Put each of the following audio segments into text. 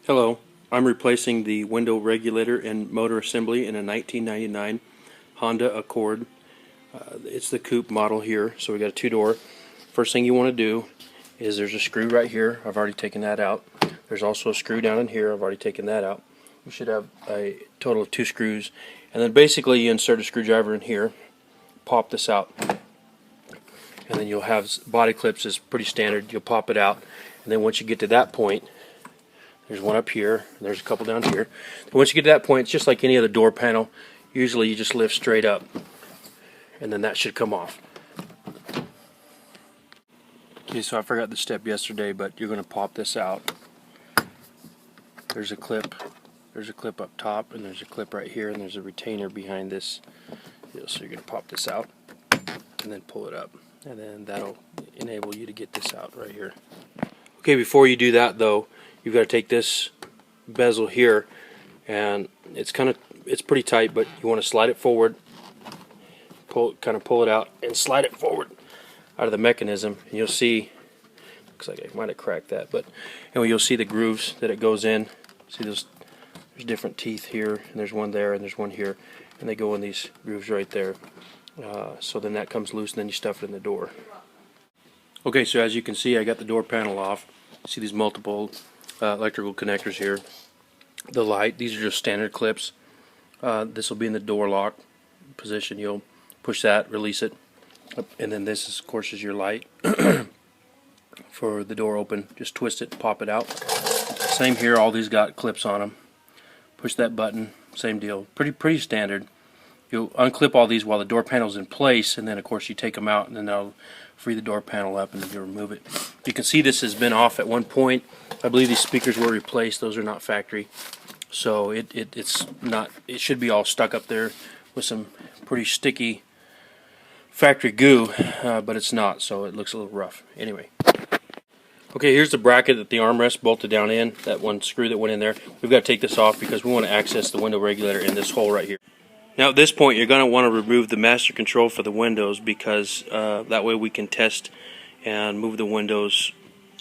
Hello, I'm replacing the window regulator and motor assembly in a 1999 Honda Accord. It's the Coupe model here, so we got a two-door. First thing you want to do is there's a screw right here. I've already taken that out. There's also a screw down in here. I've already taken that out. You should have a total of 2 screws. And then basically you insert a screwdriver in here, pop this out, and then you'll have body clips is pretty standard. You'll pop it out, and then once you get to that point, there's one up here, and there's a couple down here. And once you get to that point, it's just like any other door panel. Usually you just lift straight up, and then that should come off. Okay, so I forgot the step yesterday, but you're going to pop this out. There's a clip. There's a clip up top, and there's a clip right here, and there's a retainer behind this. So you're going to pop this out, and then pull it up, and then that'll enable you to get this out right here. Okay, before you do that though, you've got to take this bezel here, and it's pretty tight, but you want to slide it forward, pull it out, and slide it forward out of the mechanism, and you'll see. Looks like I might have cracked that, but anyway, you'll see the grooves that it goes in. See those? There's different teeth here, and there's one there, and there's one here, and they go in these grooves right there. So then that comes loose, and then you stuff it in the door. Okay, so as you can see, I got the door panel off. See these multiple electrical connectors here. The light, these are just standard clips. This will be in the door lock position. You'll push that, release it, and then this, of course, is your light for the door open. Just twist it, pop it out. Same here, all these got clips on them. Push that button, same deal. Pretty standard. You'll unclip all these while the door panel's in place, and then of course you take them out, and then they'll free the door panel up, and then you remove it. You can see this has been off at one point. I believe these speakers were replaced. Those are not factory, so it's not. It should be all stuck up there with some pretty sticky factory goo, but it's not. So it looks a little rough. Anyway. Okay, here's the bracket that the armrest bolted down in. That one screw that went in there. We've got to take this off because we want to access the window regulator in this hole right here. Now at this point you're going to want to remove the master control for the windows, because that way we can test and move the windows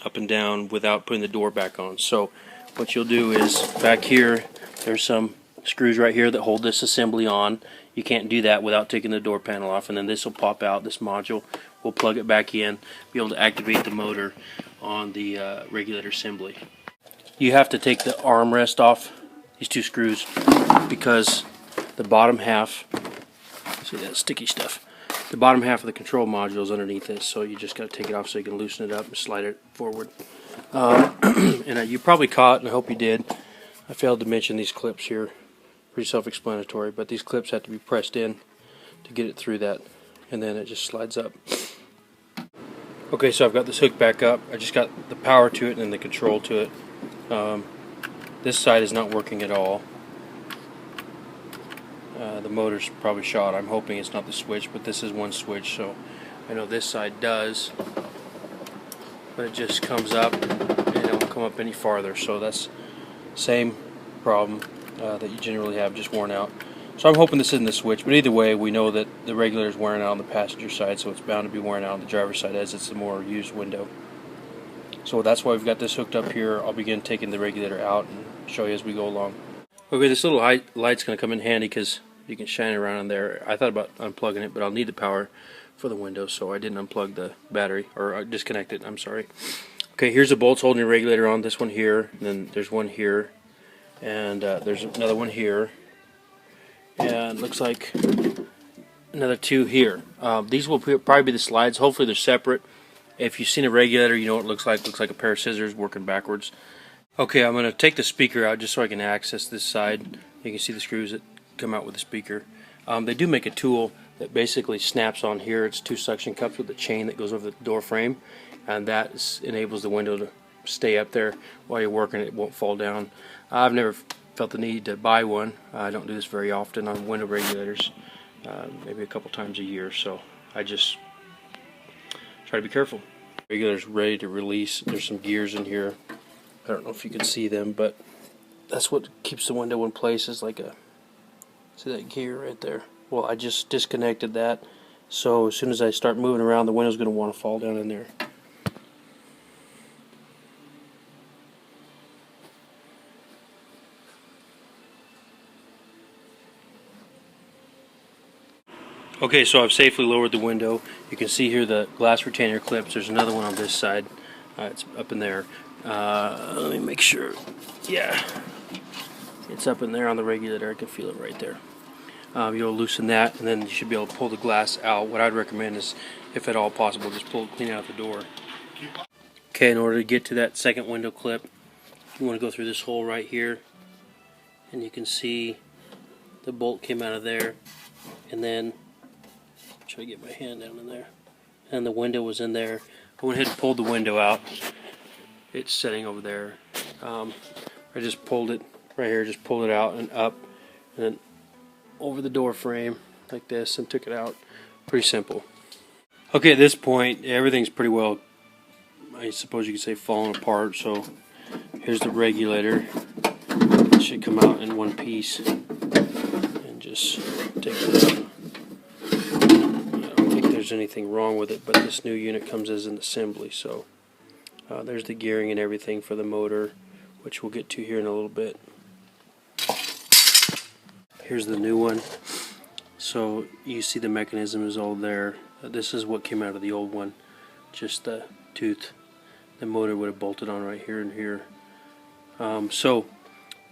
up and down without putting the door back on. So what you'll do is, back here there's some screws right here that hold this assembly on. You can't do that without taking the door panel off, and then this will pop out, this module. We'll plug it back in, be able to activate the motor on the regulator assembly. You have to take the armrest off, these 2 screws, because the bottom half, see that sticky stuff, the bottom half of the control module is underneath this, so you just got to take it off so you can loosen it up and slide it forward. And you probably caught, and I hope you did, I failed to mention these clips here. Pretty self-explanatory, but these clips have to be pressed in to get it through that, and then it just slides up. Okay, so I've got this hook back up. I just got the power to it and the control to it. This side is not working at all. The motor's probably shot. I'm hoping it's not the switch, but this is one switch, so I know this side does. But it just comes up and it won't come up any farther. So that's the same problem that you generally have, just worn out. So I'm hoping this isn't the switch, but either way, we know that the regulator is wearing out on the passenger side, so it's bound to be wearing out on the driver's side as it's a more used window. So that's why we've got this hooked up here. I'll begin taking the regulator out and show you as we go along. Okay, this little light's going to come in handy because you can shine it around in there. I thought about unplugging it, but I'll need the power for the window, so I didn't unplug the battery, or disconnect it, I'm sorry. Okay, here's the bolts holding the regulator on, this one here, and then there's one here, and there's another one here. And looks like another 2 here. These will probably be the slides. Hopefully they're separate. If you've seen a regulator, you know what it looks like. It looks like a pair of scissors working backwards. Okay, I'm going to take the speaker out just so I can access this side. You can see the screws that come out with the speaker. They do make a tool that basically snaps on here. It's 2 suction cups with a chain that goes over the door frame, and that enables the window to stay up there while you're working. It won't fall down. I've never felt the need to buy one. I don't do this very often on window regulators, maybe a couple times a year, so I just try to be careful. Regulator's ready to release. There's some gears in here. I don't know if you can see them, but that's what keeps the window in place, is like a, see that gear right there? Well, I just disconnected that, so as soon as I start moving around, the window's going to want to fall down in there. Okay, so I've safely lowered the window. You can see here the glass retainer clips. There's another one on this side. It's up in there. Let me make sure. Yeah, it's up in there on the regulator. I can feel it right there. You'll loosen that, and then you should be able to pull the glass out. What I'd recommend is, if at all possible, just pull it clean out the door. Okay, in order to get to that second window clip, you want to go through this hole right here, and you can see the bolt came out of there, and then try to get my hand down in there, and the window was in there. I went ahead and pulled the window out. It's sitting over there. I just pulled it right here, just pulled it out and up, and then over the door frame like this, and took it out. Pretty simple. Okay, at this point everything's pretty well, I suppose you could say, falling apart. So here's the regulator. It should come out in one piece, and just take it out. I don't think there's anything wrong with it, but this new unit comes as an assembly. So there's the gearing and everything for the motor, which we'll get to here in a little bit. Here's the new one. So you see the mechanism is all there. This is what came out of the old one, just the tooth. The motor would have bolted on right here and here. So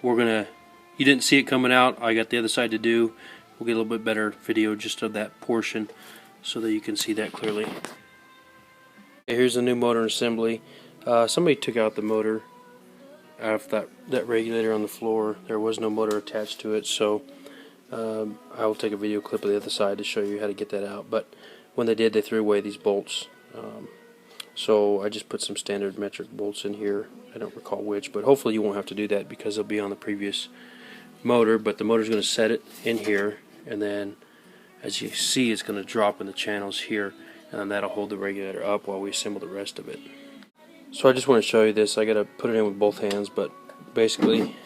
we're gonna, you didn't see it coming out. I got the other side to do. We'll get a little bit better video just of that portion so that you can see that clearly. Okay, here's the new motor assembly. Somebody took out the motor out of that regulator on the floor. There was no motor attached to it, so I will take a video clip of the other side to show you how to get that out. But when they did, they threw away these bolts. So I just put some standard metric bolts in here. I don't recall which, but hopefully you won't have to do that because they'll be on the previous motor. But the motor's going to set it in here, and then as you see, it's going to drop in the channels here, and then that'll hold the regulator up while we assemble the rest of it. So I just want to show you this. I got to put it in with both hands, but basically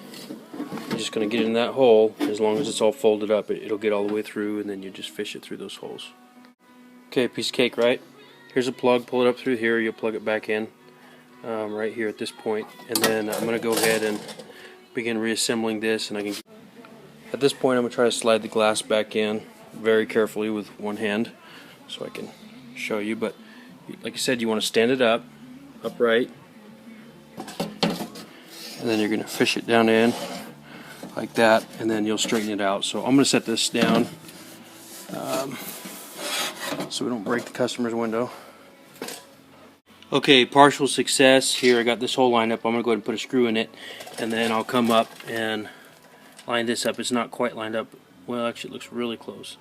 you're just going to get in that hole. As long as it's all folded up, it'll get all the way through, and then you just fish it through those holes. Okay, piece of cake, right? Here's a plug. Pull it up through here. You'll plug it back in right here at this point, and then I'm going to go ahead and begin reassembling this. And at this point, I'm going to try to slide the glass back in very carefully with one hand, so I can show you. But like I said, you want to stand it up, upright, and then you're going to fish it down in like that, and then you'll straighten it out. So I'm going to set this down so we don't break the customer's window. Okay, partial success. Here I got this hole lined up. I'm going to go ahead and put a screw in it, and then I'll come up and line this up. It's not quite lined up. Well, actually it looks really close.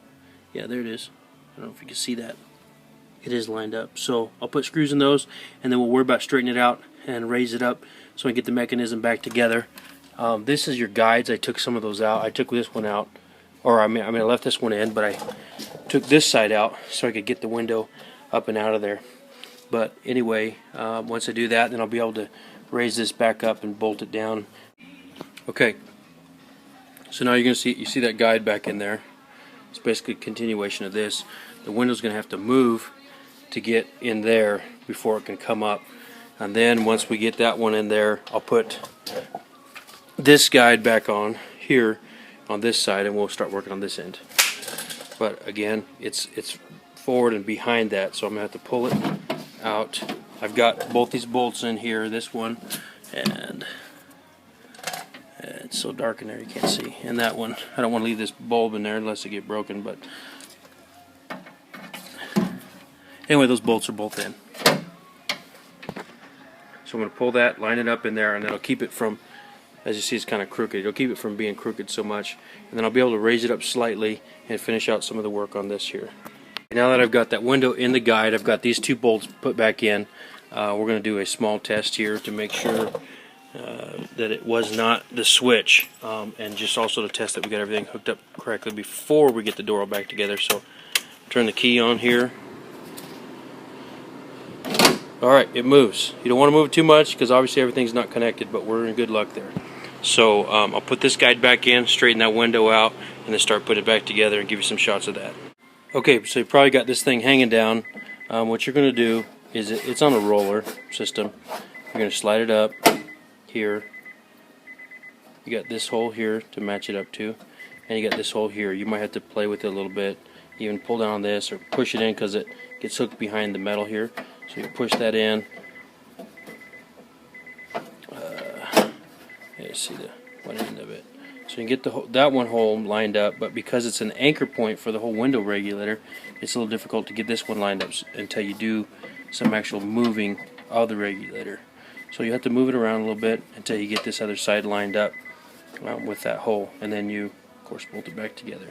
Yeah, there it is. I don't know if you can see that. It is lined up. So I'll put screws in those, and then we'll worry about straightening it out and raise it up so I can get the mechanism back together. This is your guides. I took some of those out. I took this one out, or I left this one in, but I took this side out so I could get the window up and out of there. But anyway, once I do that, then I'll be able to raise this back up and bolt it down. Okay, so now you're going to see that guide back in there. It's basically a continuation of this. The window's going to have to move to get in there before it can come up. And then once we get that one in there, I'll put this guide back on here on this side, and we'll start working on this end. But again, it's forward and behind that, so I'm going to have to pull it out. I've got both these bolts in here, this one, and it's so dark in there you can't see, and that one. I don't want to leave this bulb in there unless it get broken, but anyway, those bolts are both in. So I'm going to pull that, line it up in there, and that'll keep it from, as you see, it's kind of crooked. It'll keep it from being crooked so much, and then I'll be able to raise it up slightly and finish out some of the work on this here. Now that I've got that window in the guide, I've got these two bolts put back in. We're going to do a small test here to make sure that it was not the switch, and just also to test that we got everything hooked up correctly before we get the door all back together. So turn the key on here. Alright, it moves. You don't want to move it too much because obviously everything's not connected, but we're in good luck there. So I'll put this guide back in, straighten that window out, and then start putting it back together and give you some shots of that. Okay, so you probably got this thing hanging down. What you're going to do is it's on a roller system. You're going to slide it up here. You got this hole here to match it up to, and you got this hole here. You might have to play with it a little bit. even pull down on this or push it in because it gets hooked behind the metal here. So you push that in. You see the one end of it. So you can get that one hole lined up, but because it's an anchor point for the whole window regulator, it's a little difficult to get this one lined up until you do some actual moving of the regulator. So you have to move it around a little bit until you get this other side lined up with that hole, and then you, of course, bolt it back together.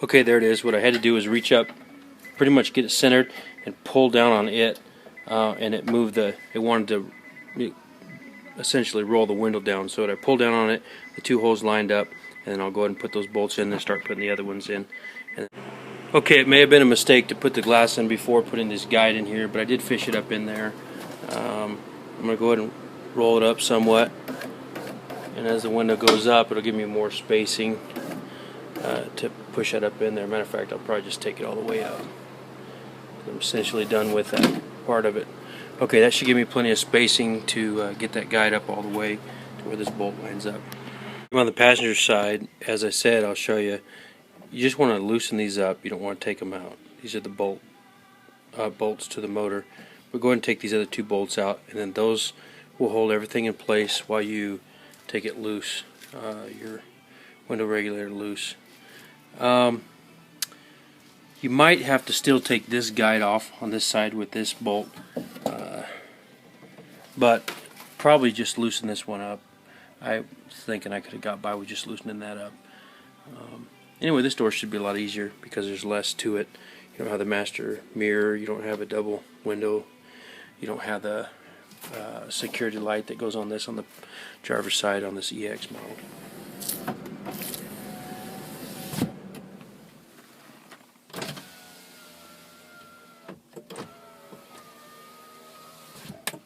Okay, there it is. What I had to do is reach up, pretty much get it centered, and pull down on it, and it moved it wanted to essentially roll the window down. So I pulled down on it, the two holes lined up, and then I'll go ahead and put those bolts in and start putting the other ones in. Okay, it may have been a mistake to put the glass in before putting this guide in here, but I did fish it up in there. I'm going to go ahead and roll it up somewhat, and as the window goes up, it'll give me more spacing to push that up in there. Matter of fact, I'll probably just take it all the way up. I'm essentially done with that part of it. Okay, that should give me plenty of spacing to get that guide up all the way to where this bolt lines up. On the passenger side, as I said, I'll show you. You just want to loosen these up. You don't want to take them out. These are the bolts to the motor. We'll go ahead and take these other two bolts out, and then those will hold everything in place while you take it loose, your window regulator loose. You might have to still take this guide off on this side with this bolt, but probably just loosen this one up. I was thinking I could have got by with just loosening that up. Anyway, this door should be a lot easier because there's less to it. You don't have the master mirror, you don't have a double window, you don't have the security light that goes on this on the driver's side on this EX model.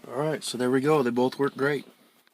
Alright, so there we go. They both work great.